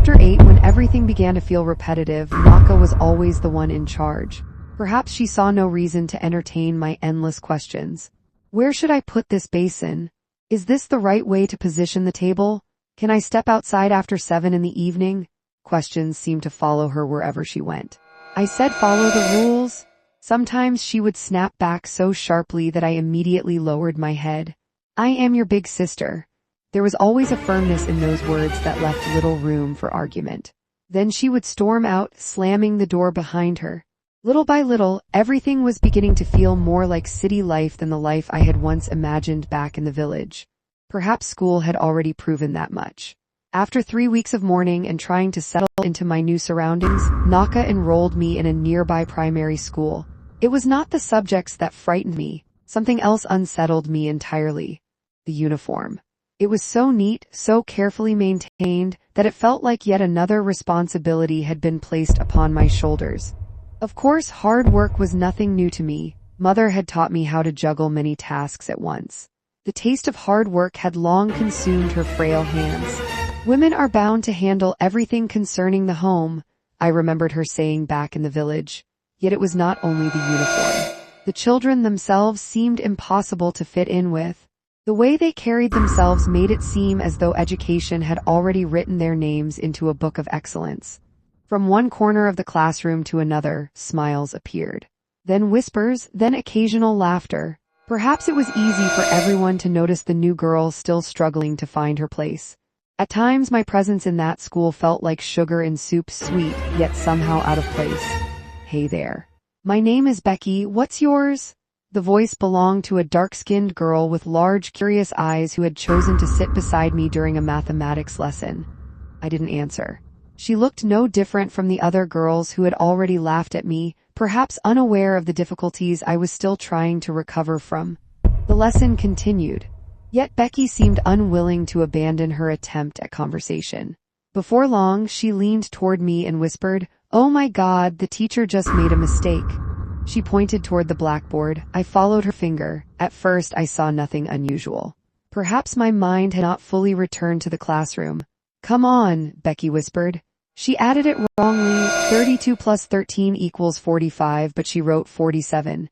After 8, when everything began to feel repetitive, Naka was always the one in charge. Perhaps she saw no reason to entertain my endless questions. Where should I put this basin? Is this the right way to position the table? Can I step outside after 7 in the evening? Questions seemed to follow her wherever she went. I said follow the rules. Sometimes she would snap back so sharply that I immediately lowered my head. I am your big sister. There was always a firmness in those words that left little room for argument. Then she would storm out, slamming the door behind her. Little by little, everything was beginning to feel more like city life than the life I had once imagined back in the village. Perhaps school had already proven that much. After 3 weeks of mourning and trying to settle into my new surroundings, Naka enrolled me in a nearby primary school. It was not the subjects that frightened me. Something else unsettled me entirely. The uniform. It was so neat, so carefully maintained, that it felt like yet another responsibility had been placed upon my shoulders. Of course, hard work was nothing new to me. Mother had taught me how to juggle many tasks at once. The taste of hard work had long consumed her frail hands. Women are bound to handle everything concerning the home, I remembered her saying back in the village. Yet it was not only the uniform. The children themselves seemed impossible to fit in with. The way they carried themselves made it seem as though education had already written their names into a book of excellence. From one corner of the classroom to another, smiles appeared. Then whispers, then occasional laughter. Perhaps it was easy for everyone to notice the new girl still struggling to find her place. At times my presence in that school felt like sugar in soup, sweet, yet somehow out of place. Hey there. My name is Becky, what's yours? The voice belonged to a dark-skinned girl with large, curious eyes who had chosen to sit beside me during a mathematics lesson. I didn't answer. She looked no different from the other girls who had already laughed at me, perhaps unaware of the difficulties I was still trying to recover from. The lesson continued. Yet Becky seemed unwilling to abandon her attempt at conversation. Before long, she leaned toward me and whispered, "Oh my God, the teacher just made a mistake." She pointed toward the blackboard. I followed her finger. At first, I saw nothing unusual. Perhaps my mind had not fully returned to the classroom. "Come on," Becky whispered. She added it wrongly. 32 plus 13 equals 45, but she wrote 47.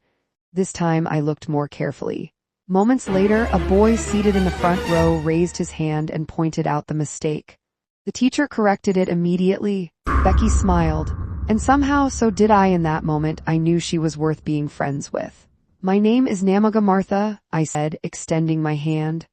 This time I looked more carefully. Moments later, a boy seated in the front row raised his hand and pointed out the mistake. The teacher corrected it immediately. Becky smiled. And somehow, so did I in that moment. I knew she was worth being friends with. "My name is Namaga Martha," I said, extending my hand.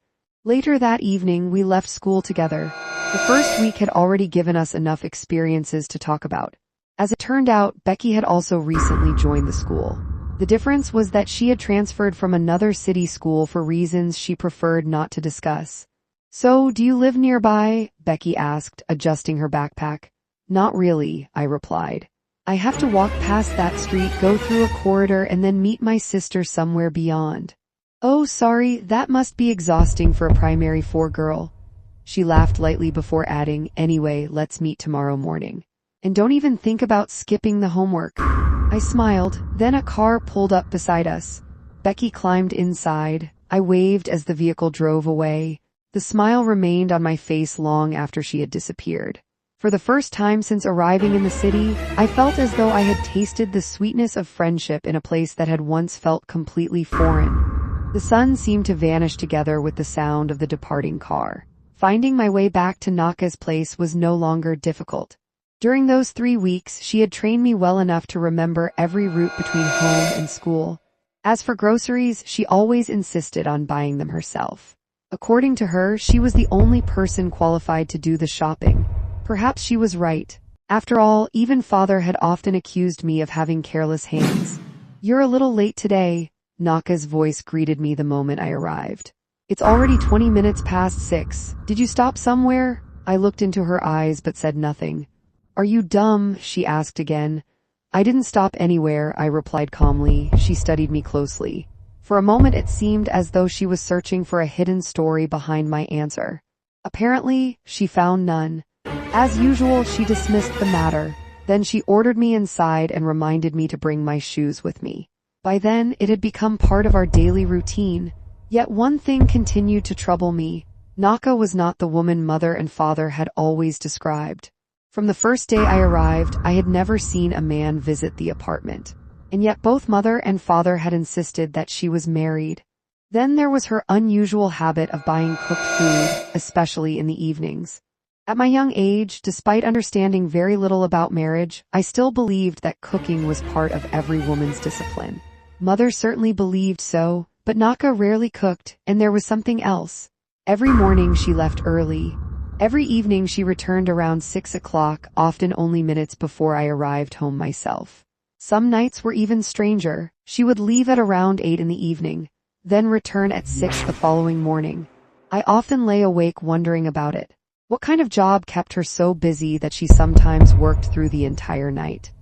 Later that evening, we left school together. The first week had already given us enough experiences to talk about. As it turned out, Becky had also recently joined the school. The difference was that she had transferred from another city school for reasons she preferred not to discuss. "So, do you live nearby?" Becky asked, adjusting her backpack. "Not really," I replied. "I have to walk past that street, go through a corridor, and then meet my sister somewhere beyond." "Oh, sorry, that must be exhausting for a primary 4 girl." She laughed lightly before adding, "Anyway, let's meet tomorrow morning. And don't even think about skipping the homework." I smiled. Then a car pulled up beside us. Becky climbed inside. I waved as the vehicle drove away. The smile remained on my face long after she had disappeared. For the first time since arriving in the city, I felt as though I had tasted the sweetness of friendship in a place that had once felt completely foreign. The sun seemed to vanish together with the sound of the departing car. Finding my way back to Naka's place was no longer difficult. During those 3 weeks, she had trained me well enough to remember every route between home and school. As for groceries, she always insisted on buying them herself. According to her, she was the only person qualified to do the shopping. Perhaps she was right. After all, even father had often accused me of having careless hands. "You're a little late today," Naka's voice greeted me the moment I arrived. "It's already 20 minutes past 6. Did you stop somewhere?" I looked into her eyes but said nothing. "Are you dumb?" she asked again. "I didn't stop anywhere," I replied calmly. She studied me closely. For a moment it seemed as though she was searching for a hidden story behind my answer. Apparently, she found none. As usual, she dismissed the matter. Then she ordered me inside and reminded me to bring my shoes with me. By then, it had become part of our daily routine. Yet one thing continued to trouble me. Naka was not the woman mother and father had always described. From the first day I arrived, I had never seen a man visit the apartment. And yet both mother and father had insisted that she was married. Then there was her unusual habit of buying cooked food, especially in the evenings. At my young age, despite understanding very little about marriage, I still believed that cooking was part of every woman's discipline. Mother certainly believed so, but Naka rarely cooked, and there was something else. Every morning she left early. Every evening she returned around 6 o'clock, often only minutes before I arrived home myself. Some nights were even stranger. She would leave at around 8 in the evening, then return at 6 the following morning. I often lay awake wondering about it. What kind of job kept her so busy that she sometimes worked through the entire night?